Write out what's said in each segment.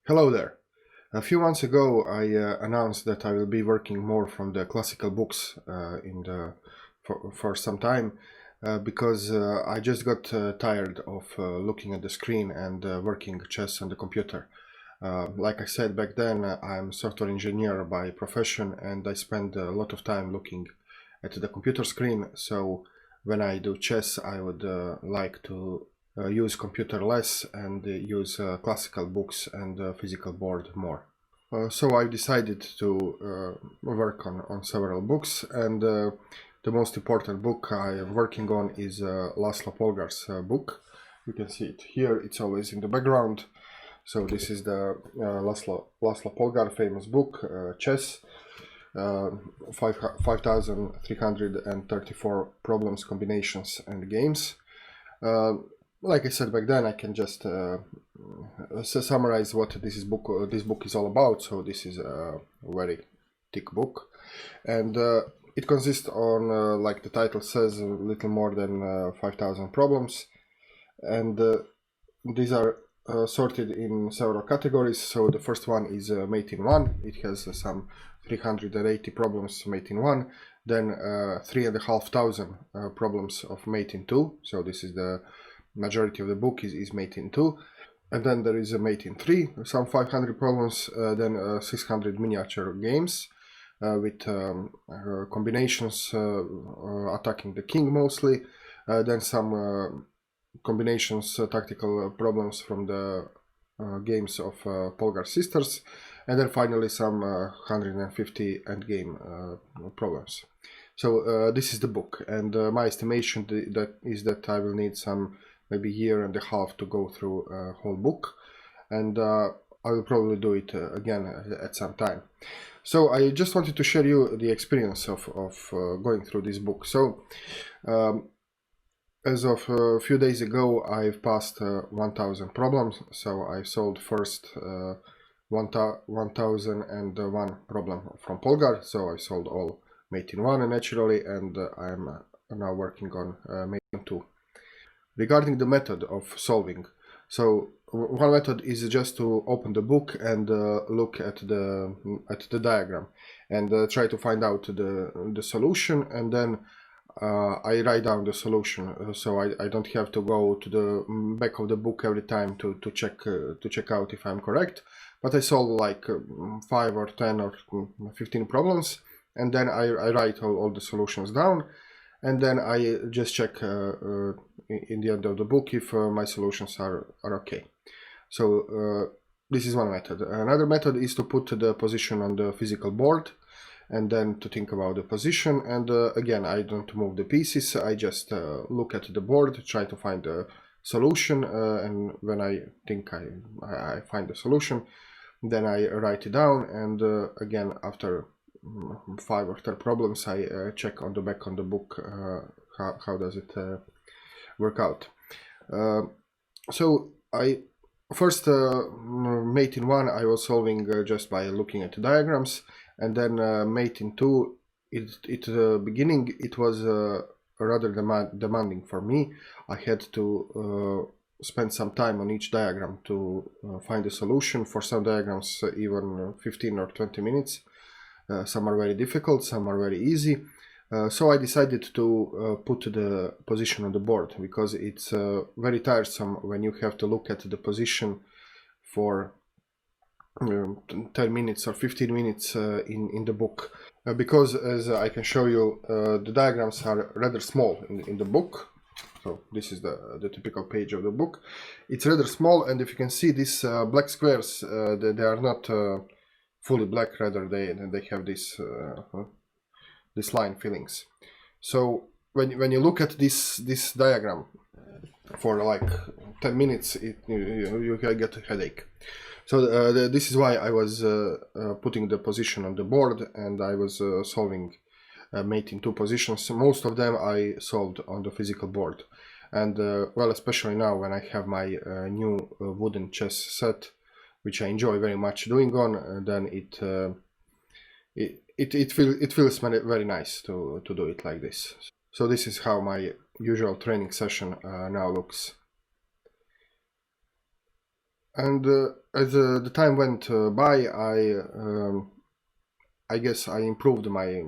Hello there. A few months ago, I announced that I will be working more from the classical books for some time because I just got tired of looking at the screen and working chess on the computer. Like I said back then, I'm software engineer by profession, and I spend a lot of time looking at the computer screen. So when I do chess, I would like to use computer less and use classical books and physical board more. So I decided to work on several books, and the most important book I am working on is Laszlo Polgar's book. You can see it here, it's always in the background. So this is the Laszlo Polgar famous book, Chess, 5,334 problems, combinations and games. Like I said back then, I can just summarize what this book is all about. So this is a very thick book, and it consists on, like the title says, a little more than 5,000 problems, and these are sorted in several categories. So the first one is mate in 1. It has some 380 problems mate in 1. Then 3,500 problems of mate in 2. So this is the majority of the book is mate in 2. And then there is a mate in 3, some 500 problems, then 600 miniature games with combinations attacking the king mostly, then some combinations, tactical problems from the games of Polgar sisters, and then finally some 150 endgame problems. So this is the book, and my estimation is that I will need some maybe year and a half to go through a whole book, and I will probably do it again at some time. So I just wanted to share you the experience of going through this book. So as of a few days ago, I've passed 1,000 problems. So I solved first 1,001 problem from Polgar. So I solved all mate in 1 naturally, and I'm now working on mate in 2. Regarding the method of solving, so one method is just to open the book and look at the diagram and try to find out the solution, and then I write down the solution, so I don't have to go to the back of the book every time to check out if I'm correct. But I solve like 5 or 10 or 15 problems, and then I write all the solutions down, and then I just check in the end of the book if my solutions are okay. So this is one method. Another method is to put the position on the physical board, and then to think about the position. And again, I don't move the pieces, I just look at the board, try to find a solution, and when I think I find the solution, then I write it down, and again, after 5 or 10 problems, I check on the back on the book how does it work out. So I first mate in 1 I was solving just by looking at the diagrams, and then mate in 2, at beginning it was rather demanding for me. I had to spend some time on each diagram to find a solution. For some diagrams even 15 or 20 minutes. Some are very difficult, some are very easy. So I decided to put the position on the board, because it's very tiresome when you have to look at the position for 10 minutes or 15 minutes in the book. Because as I can show you, the diagrams are rather small in the book. So this is the typical page of the book. It's rather small, and if you can see these black squares, they are not fully black, rather they have this line fillings. So when you look at this diagram for like 10 minutes, you get a headache. So this is why I was putting the position on the board, and I was solving mate in 2 positions. Most of them I solved on the physical board, and well, especially now when I have my new wooden chess set, which I enjoy very much doing on, then it feels very nice to do it like this. So this is how my usual training session now looks. And as the time went by, I guess I improved my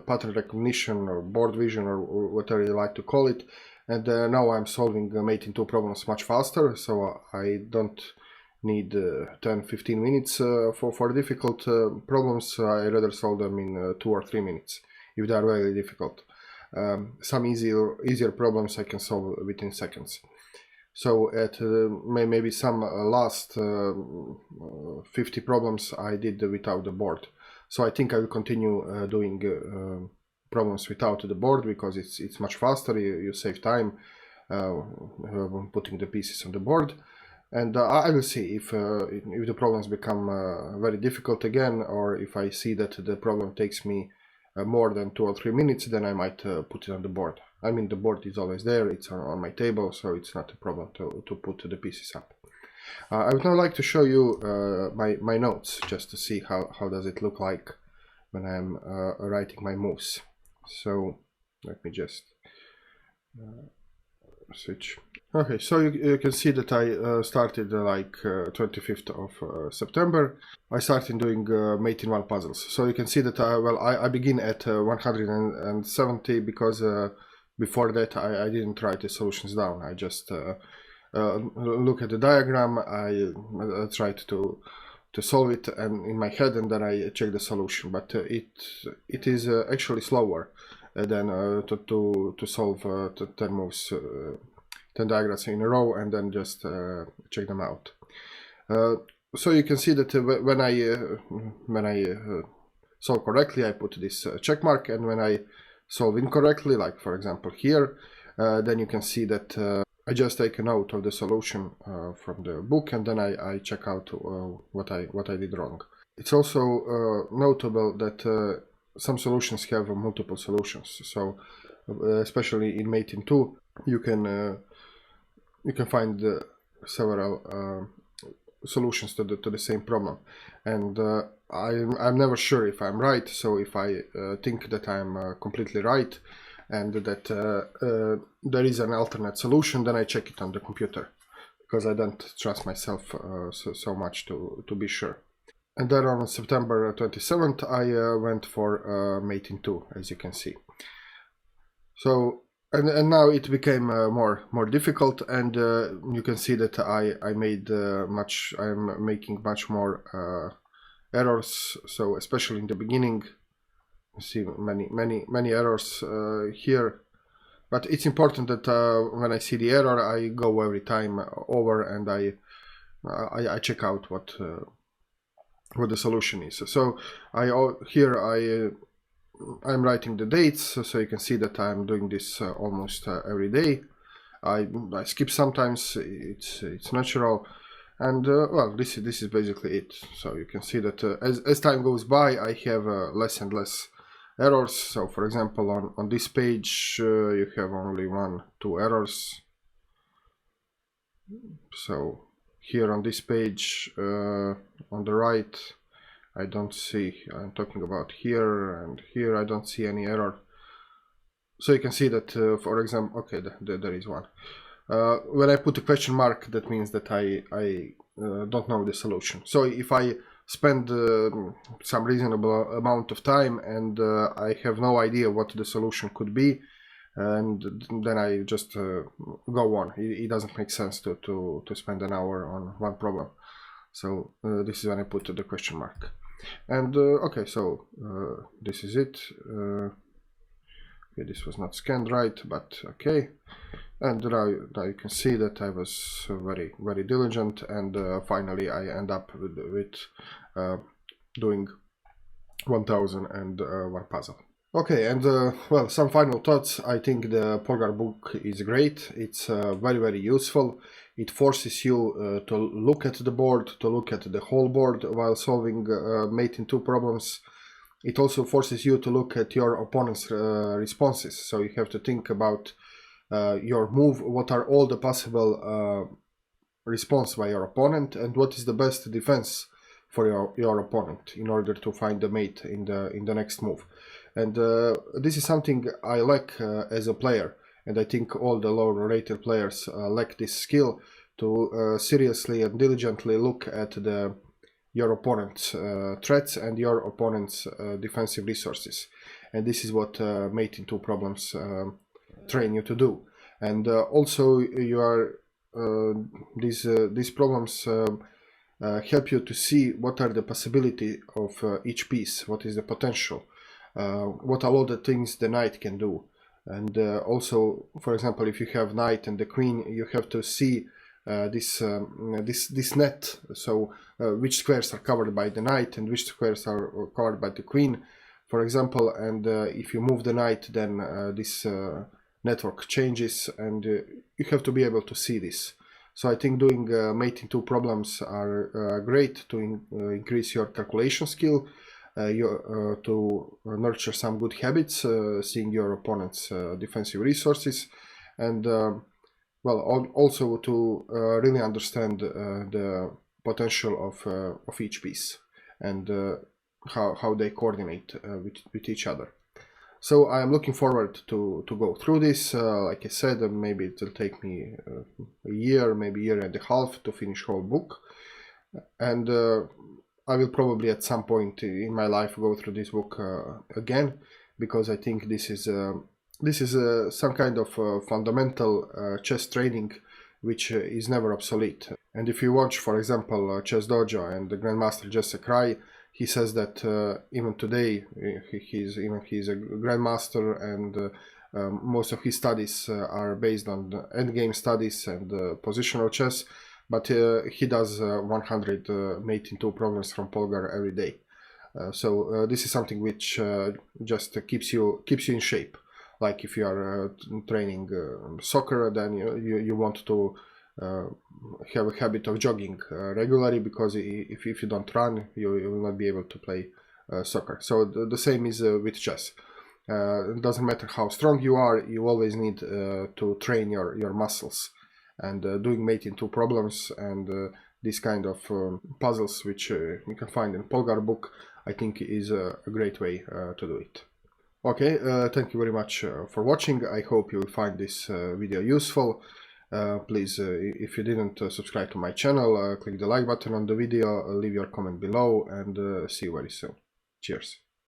pattern recognition or board vision or whatever you like to call it, and now I'm solving mate in two problems much faster. So I don't need 10-15 minutes for difficult problems. I rather solve them in 2 or 3 minutes if they are very difficult. Some easier problems I can solve within seconds. So at maybe some last 50 problems I did without the board. So I think I will continue doing problems without the board because it's much faster. You save time putting the pieces on the board. And I will see if the problems become very difficult again, or if I see that the problem takes me more than 2 or 3 minutes, then I might put it on the board. I mean, the board is always there, it's on my table, so it's not a problem to put the pieces up. I would now like to show you my notes, just to see how does it look like when I'm writing my moves. So let me just switch. Okay, so you can see that I started like 25th of September. I started doing mate in one puzzles. So you can see that I begin at 170 because before that I didn't write the solutions down. I just look at the diagram. I tried to solve it and in my head, and then I check the solution. But it is actually slower than to solve 10 moves. 10 diagrams in a row and then just check them out. So you can see that when I solve correctly, I put this check mark, and when I solve incorrectly, like for example here, then you can see that I just take a note of the solution from the book, and then I check out what I did wrong. It's also notable that some solutions have multiple solutions. So especially in mate in 2, you can find several solutions to the same problem, and I'm never sure if I'm right. So if I think that I'm completely right and that there is an alternate solution, then I check it on the computer because I don't trust myself so much to be sure. And then on September 27th I went for mate in 2, as you can see. So and now it became more difficult, and you can see that I made I'm making much more errors. So especially in the beginning, you see many errors here. But it's important that when I see the error, I go every time over and I check out what the solution is. So I'm writing the dates, so you can see that I'm doing this almost every day. I skip sometimes, it's natural, and well, this is basically it. So you can see that as time goes by, I have less and less errors. So for example, on this page you have only 1-2 errors. So here on this page on the right, I don't see, I'm talking about here and here, I don't see any error. So you can see that, for example, okay, there is one. When I put a question mark, that means that I don't know the solution. So if I spend some reasonable amount of time and I have no idea what the solution could be, and then I just go on. It doesn't make sense to spend an hour on one problem. So this is when I put the question mark. And okay, so this is it. Okay, this was not scanned right, but okay. And now you can see that I was very diligent, and finally I end up with doing 1001 puzzle. Okay, and well, some final thoughts. I think the Polgar book is great. It's very useful. It forces you to look at the board, to look at the whole board while solving mate in 2 problems. It also forces you to look at your opponent's responses. So you have to think about your move, what are all the possible response by your opponent, and what is the best defense for your opponent in order to find the mate in the next move. And this is something I lack as a player, and I think all the lower rated players lack this skill, to seriously and diligently look at your opponent's threats and your opponent's defensive resources. And this is what Mate in Two Problems train you to do. And also you are these problems help you to see what are the possibility of each piece, what is the potential, what a lot of things the knight can do. And also, for example, if you have knight and the queen, you have to see this net, so which squares are covered by the knight and which squares are covered by the queen, for example. And if you move the knight, then this network changes, and you have to be able to see this. So I think doing Mate in Two Problems are great to increase your calculation skill, to nurture some good habits, seeing your opponent's defensive resources, and well, also to really understand the potential of each piece and how they coordinate with each other. So I am looking forward to go through this. Like I said, maybe it will take me a year, maybe a year and a half to finish whole book. And I will probably at some point in my life go through this book again, because I think this is some kind of fundamental chess training which is never obsolete. And if you watch, for example, Chess Dojo and the Grandmaster Jesse Cry, he says that even today he's a grandmaster, and most of his studies are based on endgame studies and positional chess. But he does 100 Mate in Two Problems from Polgar every day. So this is something which just keeps you in shape. Like if you are training soccer, then you want to have a habit of jogging regularly, because if you don't run, you will not be able to play soccer. So the same is with chess. It doesn't matter how strong you are, you always need to train your muscles. And doing Mate in Two Problems and this kind of puzzles, which you can find in Polgar book, I think is a great way to do it. Okay, thank you very much for watching. I hope you will find this video useful. Please, if you didn't subscribe to my channel, click the like button on the video, leave your comment below, and see you very soon. Cheers.